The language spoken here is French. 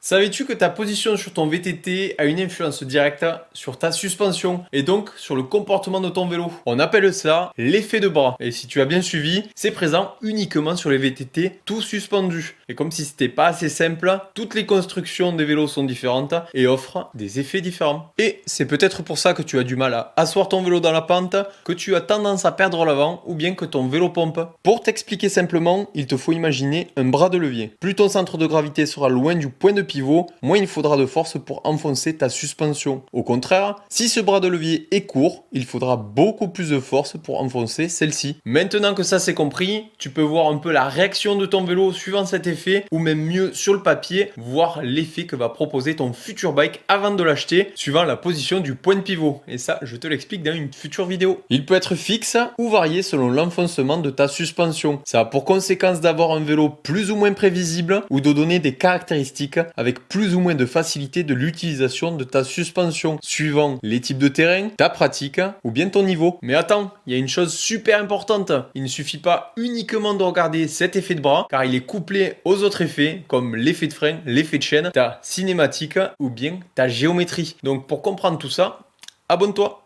Savais-tu que ta position sur ton VTT a une influence directe sur ta suspension et donc sur le comportement de ton vélo? On appelle ça l'effet de bras. Et si tu as bien suivi, c'est présent uniquement sur les VTT tout suspendus. Et comme si c'était pas assez simple, toutes les constructions des vélos sont différentes et offrent des effets différents. Et c'est peut-être pour ça que tu as du mal à asseoir ton vélo dans la pente, que tu as tendance à perdre l'avant ou bien que ton vélo pompe. Pour t'expliquer simplement, il te faut imaginer un bras de levier. Plus ton centre de gravité sera loin du point de pivot, moins il faudra de force pour enfoncer ta suspension. Au contraire, si ce bras de levier est court, il faudra beaucoup plus de force pour enfoncer celle-ci. Maintenant que ça c'est compris, tu peux voir un peu la réaction de ton vélo suivant cet effet, ou même mieux sur le papier, voir l'effet que va proposer ton futur bike avant de l'acheter, suivant la position du point de pivot. Et ça, je te l'explique dans une future vidéo. Il peut être fixe ou varié selon l'enfoncement de ta suspension. Ça a pour conséquence d'avoir un vélo plus ou moins prévisible ou de donner des caractéristiques avec plus ou moins de facilité de l'utilisation de ta suspension, suivant les types de terrain, ta pratique ou bien ton niveau. Mais attends, il y a une chose super importante. Il ne suffit pas uniquement de regarder cet effet de bras, car il est couplé aux autres effets, comme l'effet de frein, l'effet de chaîne, ta cinématique ou bien ta géométrie. Donc pour comprendre tout ça, abonne-toi.